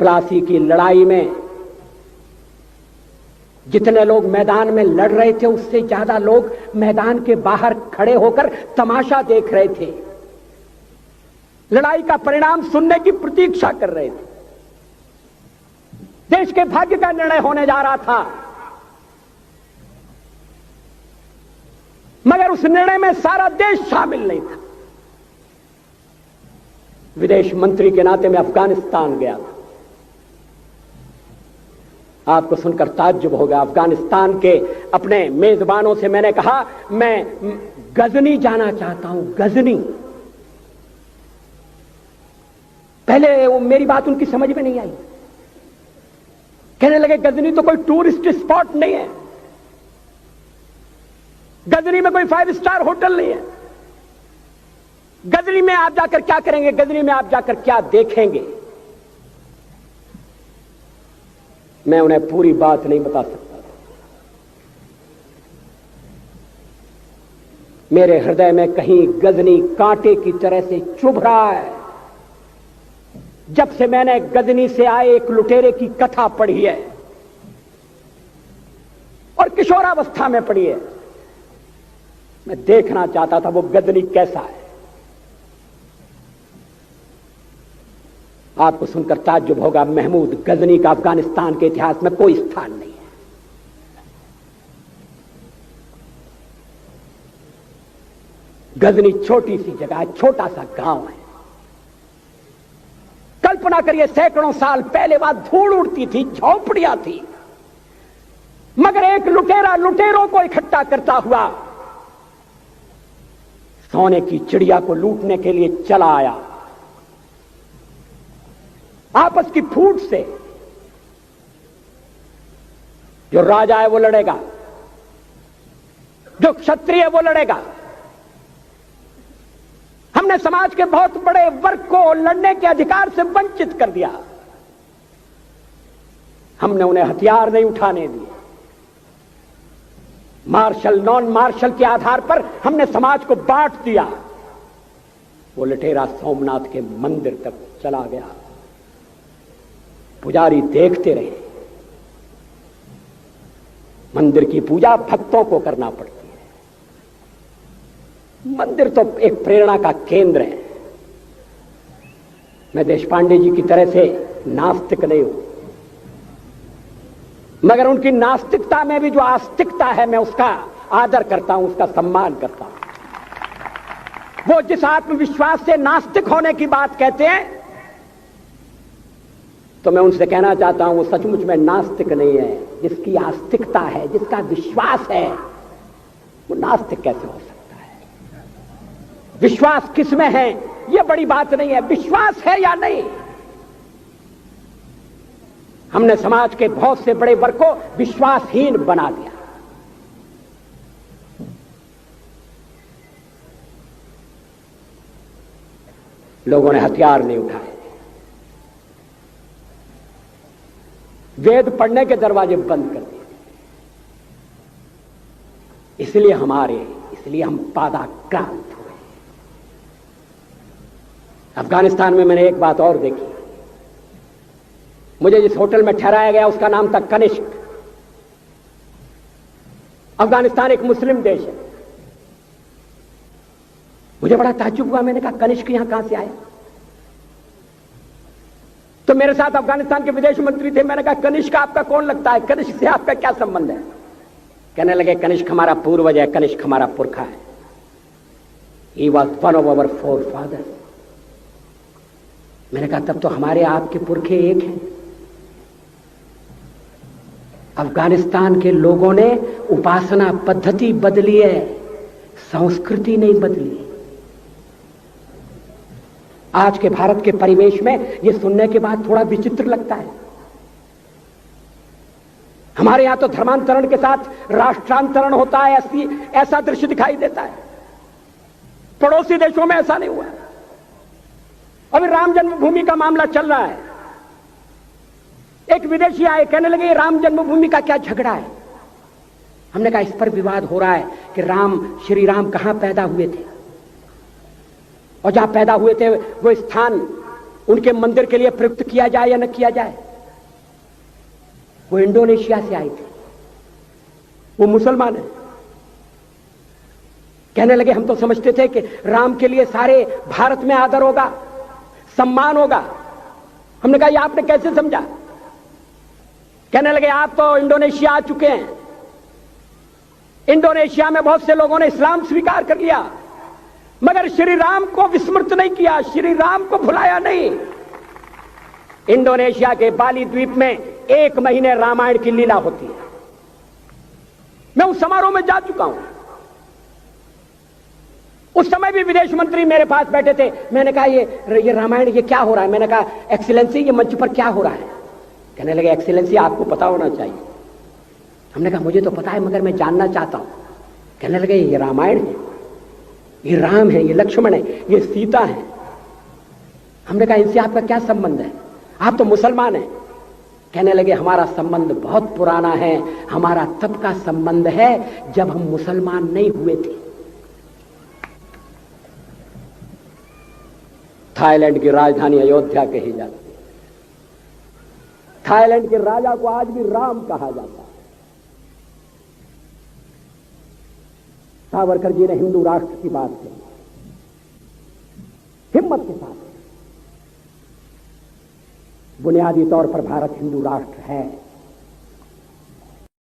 प्लासी की लड़ाई में जितने लोग मैदान में लड़ रहे थे उससे ज्यादा लोग मैदान के बाहर खड़े होकर तमाशा देख रहे थे, लड़ाई का परिणाम सुनने की प्रतीक्षा कर रहे थे। देश के भाग्य का निर्णय होने जा रहा था, मगर उस निर्णय में सारा देश शामिल नहीं था। विदेश मंत्री के नाते मैं अफगानिस्तान गया था। आपको सुनकर ताज्जुब होगा, अफगानिस्तान के अपने मेजबानों से मैंने कहा मैं गजनी जाना चाहता हूं, गजनी। पहले वो मेरी बात उनकी समझ में नहीं आई, कहने लगे गजनी तो कोई टूरिस्ट स्पॉट नहीं है, गजनी में कोई 5 स्टार होटल नहीं है, गजनी में आप जाकर क्या करेंगे, गजनी में आप जाकर क्या देखेंगे। मैं उन्हें पूरी बात नहीं बता सकता था। मेरे हृदय में कहीं गजनी कांटे की तरह से चुभ रहा है। जब से मैंने गजनी से आए एक लुटेरे की कथा पढ़ी है और किशोरावस्था में पढ़ी है, मैं देखना चाहता था वो गजनी कैसा है। आपको सुनकर ताज्जुब होगा, महमूद गजनी का अफगानिस्तान के इतिहास में कोई स्थान नहीं है। गजनी छोटी सी जगह है, छोटा सा गांव है। कल्पना करिए सैकड़ों साल पहले वहां धूल उड़ती थी, झोंपड़ियां थी, मगर एक लुटेरा लुटेरों को इकट्ठा करता हुआ सोने की चिड़िया को लूटने के लिए चला आया। आपस की फूट से जो राजा है वो लड़ेगा, जो क्षत्रिय है वो लड़ेगा। हमने समाज के बहुत बड़े वर्ग को लड़ने के अधिकार से वंचित कर दिया। हमने उन्हें हथियार नहीं उठाने दिए। मार्शल नॉन मार्शल के आधार पर हमने समाज को बांट दिया। वो लुटेरा सोमनाथ के मंदिर तक चला गया। पुजारी देखते रहे। मंदिर की पूजा भक्तों को करना पड़ती है। मंदिर तो एक प्रेरणा का केंद्र है। मैं देशपांडे जी की तरह से नास्तिक नहीं हूं, मगर उनकी नास्तिकता में भी जो आस्तिकता है मैं उसका आदर करता हूं, उसका सम्मान करता हूं। वो जिस आत्मविश्वास से नास्तिक होने की बात कहते हैं, तो मैं उनसे कहना चाहता हूं वो सचमुच में नास्तिक नहीं है। जिसकी आस्तिकता है, जिसका विश्वास है, वो नास्तिक कैसे हो सकता है? विश्वास किसमें है यह बड़ी बात नहीं है, विश्वास है या नहीं। हमने समाज के बहुत से बड़े वर्ग को विश्वासहीन बना दिया। लोगों ने हथियार नहीं उठाए, वेद पढ़ने के दरवाजे बंद कर दिए। इसलिए हम पादाक्रांत हुए। अफगानिस्तान में मैंने एक बात और देखी। मुझे जिस होटल में ठहराया गया उसका नाम था कनिष्क। अफगानिस्तान एक मुस्लिम देश है। मुझे बड़ा ताज्जुब हुआ। मैंने कहा कनिष्क यहां कहां से आया? तो मेरे साथ अफगानिस्तान के विदेश मंत्री थे। मैंने कहा कनिष्क आपका कौन लगता है? कनिष्क से आपका क्या संबंध है? कहने लगे कनिष्क हमारा पूर्वज है, कनिष्क हमारा पुरखा है। He was one of our forefathers। मैंने कहा तब तो हमारे आपके पुरखे एक हैं। अफगानिस्तान के लोगों ने उपासना पद्धति बदली है, संस्कृति नहीं बदली। आज के भारत के परिवेश में यह सुनने के बाद थोड़ा विचित्र लगता है। हमारे यहां तो धर्मांतरण के साथ राष्ट्रांतरण होता है, ऐसा दृश्य दिखाई देता है। पड़ोसी देशों में ऐसा नहीं हुआ। अभी राम जन्मभूमि का मामला चल रहा है। एक विदेशी आए, कहने लगे राम जन्मभूमि का क्या झगड़ा है? हमने कहा इस पर विवाद हो रहा है कि श्री राम कहां पैदा हुए थे, और जहां पैदा हुए थे वो स्थान उनके मंदिर के लिए प्रयुक्त किया जाए या न किया जाए। वो इंडोनेशिया से आई थी, वो मुसलमान है। कहने लगे हम तो समझते थे कि राम के लिए सारे भारत में आदर होगा, सम्मान होगा। हमने कहा ये आपने कैसे समझा? कहने लगे आप तो इंडोनेशिया आ चुके हैं, इंडोनेशिया में बहुत से लोगों ने इस्लाम स्वीकार कर लिया, मगर श्री राम को विस्मृत नहीं किया, श्री राम को भुलाया नहीं। इंडोनेशिया के बाली द्वीप में 1 महीने रामायण की लीला होती है। मैं उस समारोह में जा चुका हूं। उस समय भी विदेश मंत्री मेरे पास बैठे थे। मैंने कहा ये रामायण ये क्या हो रहा है? मैंने कहा एक्सीलेंसी ये मंच पर क्या हो रहा है? कहने लगे एक्सीलेंसी आपको पता होना चाहिए। हमने कहा मुझे तो पता है मगर मैं जानना चाहता हूं। कहने लगे ये रामायण है, ये राम है, ये लक्ष्मण है, ये सीता है। हमने कहा इनसे आपका क्या संबंध है? आप तो मुसलमान हैं। कहने लगे हमारा संबंध बहुत पुराना है, हमारा तब का संबंध है जब हम मुसलमान नहीं हुए थे। थाईलैंड की राजधानी अयोध्या कही जाती है। थाईलैंड के राजा को आज भी राम कहा जाता है। सावरकर जी ने हिंदू राष्ट्र की बात कही, हिम्मत के साथ। बुनियादी तौर पर भारत हिंदू राष्ट्र है।